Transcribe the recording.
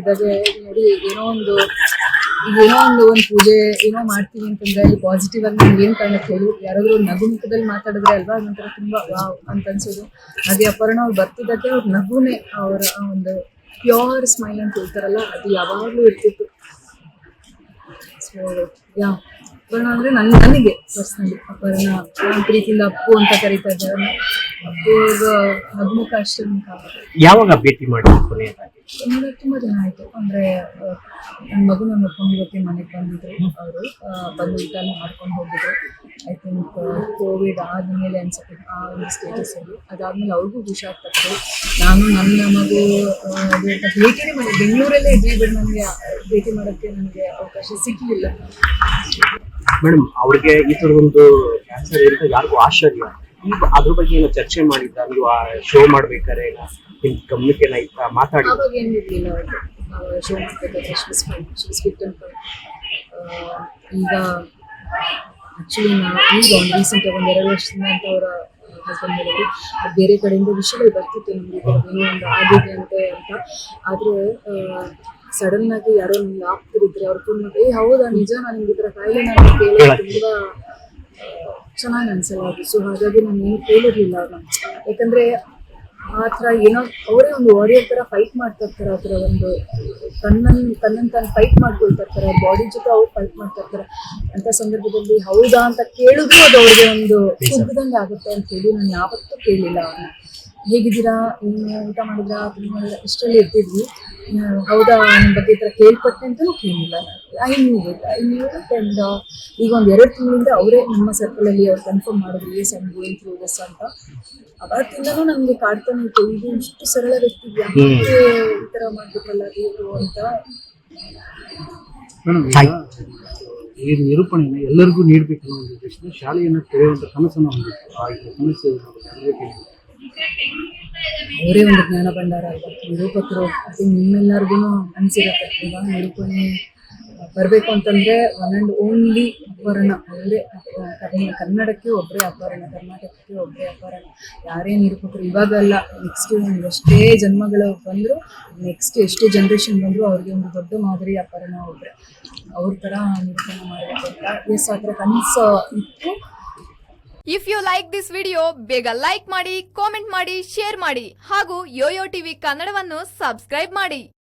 ಬರ್ತಿದ್ದಾಗೆ ನೋಡಿ ಏನೋ ಒಂದು ಪೂಜೆ ಏನೋ ಮಾಡ್ತೀವಿ ಅಂತಂದ್ರೆ ಅಲ್ಲಿ ಪಾಸಿಟಿವ್ ಆಗಿ ನಮ್ಗೆ ಏನ್ ಕಾಣುತ್ತೆ ಹೇಳಿ, ಯಾರಾದ್ರೂ ನಗು ಮುಖದಲ್ಲಿ ಮಾತಾಡಿದ್ರೆ ಅಲ್ವಾ ಅದೊಂಥರ ತುಂಬಾ ವಾವ್ ಅಂತ ಅನ್ಸೋದು. ಹಾಗೆ ಅಪರ್ಣ ಅವ್ರು ಬರ್ತಿದ್ದಕ್ಕೆ ಅವ್ರ ನಗುನೇ, ಅವರ ಒಂದು ಪ್ಯೂರ್ ಸ್ಮೈಲ್ ಅಂತ ಹೇಳ್ತಾರಲ್ಲ, ಅದು ಯಾವಾಗ್ಲೂ ಇರ್ತಿತ್ತು. ಸೊ ಯಾ ಅಪರ್ಣ ಅಂದ್ರೆ ನನಗೆ ಪರ್ಸನಲಿ ಅಪರ್ಣ ಪ್ರೀತಿಯಿಂದ ಅಪ್ಪು ಅಂತ ಕರೀತಾ ಇದ್ದಾರೆ. ಅಪ್ಪು ನಗುಮುಖ ಅಷ್ಟೇ ಮುಖ. ಯಾವಾಗ ಭೇಟಿ ಮಾಡಿದ್ರು? ತುಂಬಾ ದಿನ ಆಯ್ತು. ಅಂದ್ರೆ ನನ್ನ ಮಗುನ ನೋಡ್ಕೊಂಡು ಇವತ್ತಿನ ಮನೆಗೆ ಬಂದಿದ್ರು. ಅವರು ಬಂದು ಊಟನ ಮಾಡ್ಕೊಂಡು ಹೋಗಿದ್ರು. ಐ ಥಿಂಕ್ ಕೋವಿಡ್ ಆದ್ಮೇಲೆ ಅನ್ಸುತ್ತೆ ಆ ಒಂದು ಸ್ಟೇಟಸ್ ಅಲ್ಲಿ. ಅದಾದ್ಮೇಲೆ ಅವ್ರಿಗೂ ಹುಷಾರ್ ತಪ್ಪು. ನಾನು ನನ್ನ ಮಗು ಭೇಟಿನೇ ಮಾಡಿ ಬೆಂಗಳೂರಲ್ಲೇ ಇದ್ವಿ, ಬಟ್ ನನಗೆ ಭೇಟಿ ಮಾಡೋಕ್ಕೆ ನನಗೆ ಅವಕಾಶ ಸಿಗ್ಲಿಲ್ಲ. ಮೇಡಮ್, ಅವ್ರಿಗೆ ಈ ತರದೊಂದು ಕ್ಯಾನ್ಸರ್ ಇರುತ್ತೆ, ಯಾರಿಗೂ ಆಶ್ಚರ್ಯ. ಈಗ ಅದ್ರ ಬಗ್ಗೆ ಏನೋ ಚರ್ಚೆ ಮಾಡಿದ್ದ, ನೀವು ಆ ಶೋ ಮಾಡ್ಬೇಕಾದ್ರೆ ನಿಮ್ ಗಮನಕ್ಕೆ ಮಾತಾಡಿ? ಅವಾಗ ಏನು ಇರ್ಲಿಲ್ಲ ಅವ್ರಿಗೆ ಶೋ ಮಾಡ್ಬೇಕಾದ್ರೆ ಸ್ವಿಫ್ಟ್ ಅಂತ. ಈಗ ಆಕ್ಚುಲಿ ಈಗ ಒಂದು ರೀಸೆಂಟ್ ಒಂದು 2 ವರ್ಷದಿಂದ ಅಂತ ಅವರ ಹಸ್ಬೆಂಡ್ ಹೇಳಿದ್ರು. ಬೇರೆ ಕಡೆಯಿಂದ ವಿಷಯಗಳು ಬರ್ತಿತ್ತು ನಮ್ಗೆ, ಏನೋ ಒಂದು ಆಗಿದೆ ಅಂತ. ಆದ್ರೆ ಸಡನ್ ಆಗಿ ಯಾರೋ ನಮ್ಗೆ ಆಗ್ತಿರಿದ್ರೆ ಅವ್ರು ಫೋನ್ ಮಾಡಿ ಹೌದಾ ನಿಜ, ನಿಮ್ಗೆ ಈ ಥರ ಕಾಯಿಲೆ ನಾನು ಕೇಳಿ ತುಂಬಾ ಚೆನ್ನಾಗಿ ಅನ್ಸಲ್ಲ ಅದು. ಸೊ ಹಾಗಾಗಿ ನಾನು ಏನು ಕೇಳಿರ್ಲಿಲ್ಲ ಅವ್ರನ್ನ. ಯಾಕಂದ್ರೆ ಆ ಥರ ಏನೋ ಅವರೇ ಒಂದು ವಾರಿಯರ್ ಥರ ಫೈಟ್ ಮಾಡ್ತಾ ಇರ್ತಾರೆ. ಆ ಥರ ಒಂದು ತನ್ನನ್ನು ಫೈಟ್ ಮಾಡ್ಕೊಳ್ತಾ ಇರ್ತಾರೆ, ಅವ್ರ ಬಾಡಿ ಜೊತೆ ಅವ್ರು ಫೈಟ್ ಮಾಡ್ತಾ ಇರ್ತಾರೆ. ಅಂತ ಸಂದರ್ಭದಲ್ಲಿ ಹೌದಾ ಅಂತ ಕೇಳಿದ್ರು ಅದು ಅವ್ರಿಗೆ ಒಂದು ಕುಗ್ದಂಗೆ ಆಗುತ್ತೆ ಅಂತ ಹೇಳಿ ನಾನು ಯಾವತ್ತೂ ಕೇಳಿಲ್ಲ ಅವ್ರನ್ನ. ಹೇಗಿದ್ದೀರಾ, ಊಟ ಮಾಡಿದ್ರಾ, ತಿಂಡಿ ಮಾಡಿದ್ರಾ, ಇಷ್ಟರಲ್ಲಿ ಇರ್ತಿದ್ವಿ. ಹೌದಾ ನಿಮ್ಮ ಬಗ್ಗೆ ಈ ಥರ ಕೇಳ್ಪಟ್ಟೆ ಅಂತಲೂ ಕೇಳಿಲ್ಲ. ಐ ನ್ಯೂ ಅಂಡ್ ಈಗ ಒಂದು 2 ತಿಂಗಳಿಂದ ಅವರೇ ನಮ್ಮ ಸರ್ಕಲಲ್ಲಿ ಅವ್ರು ಕನ್ಫರ್ಮ್ ಮಾಡಿದ್ರು yes I am going through this ಅಂತ. ಅವತ್ತಿಂದನೂ ನನಗೆ ಕಾಡ್ತಾನೆ ಇತ್ತು, ಇದು ಇಷ್ಟು ಸರಳ ವ್ಯಕ್ತಿ ಯಾಕೆ ಈ ಥರ ಮಾಡ್ಬಿಟ್ರಲ್ಲ ದೇವರು ಅಂತ. ಈ ನಿರೂಪಣೆಯನ್ನು ಎಲ್ಲರಿಗೂ ನೀಡಬೇಕನ್ನೋ ಒಂದು ಉದ್ದೇಶದಿಂದ ಶಾಲೆಯನ್ನು ತೆರೆಯುವಂಥ ಕನಸನ್ನು ಹೊಂದಿತ್ತು. ಆ ಕನಸು ಅವರೇ ಒಂದು ಜ್ಞಾನ ಭಂಡಾರ ಅಲ್ವಾ ನಿರೂಪಕರು. ಅದು ನಿಮ್ಮೆಲ್ಲರಿಗೂ ಅನಿಸಿರುತ್ತೆ. ಈಗ ನಿರೂಪಣೆ ಬರಬೇಕು ಅಂತಂದ್ರೆ ಒನ್ ಆ್ಯಂಡ್ ಓನ್ಲಿ ಅಪರ್ಣ ಅವರೇ. ಕನ್ನಡಕ್ಕೆ ಒಬ್ಬರೇ ಅಪರ್ಣ, ಕರ್ನಾಟಕಕ್ಕೆ ಒಬ್ಬರೇ ಅಪರ್ಣ. ಯಾರೇ ನಿರೂಪಕರು ಇವಾಗಲ್ಲ, ನೆಕ್ಸ್ಟ್ ಎಷ್ಟೇ ಜನ್ಮಗಳು ಬಂದರೂ, ನೆಕ್ಸ್ಟ್ ಎಷ್ಟೇ ಜನ್ರೇಷನ್ ಬಂದರೂ ಅವ್ರಿಗೆ ಒಂದು ದೊಡ್ಡ ಮಾದರಿ ಅಪರ್ಣ ಒಬ್ಬರೇ. ಅವ್ರ ಥರ ನಿರೂಪಣೆ ಮಾಡಬೇಕು ಅಂತ ಎಸ್ ಆ ಥರ ಕನಸು ಇತ್ತು. If you like this video, ಬೇಗ ಲೈಕ್ ಮಾಡಿ, ಕಾಮೆಂಟ್ ಮಾಡಿ, ಶೇರ್ ಮಾಡಿ ಹಾಗೂ ಯೋಯೋ ಟಿವಿ ಕನ್ನಡವನ್ನು ಸಬ್ಸ್ಕ್ರೈಬ್ ಮಾಡಿ.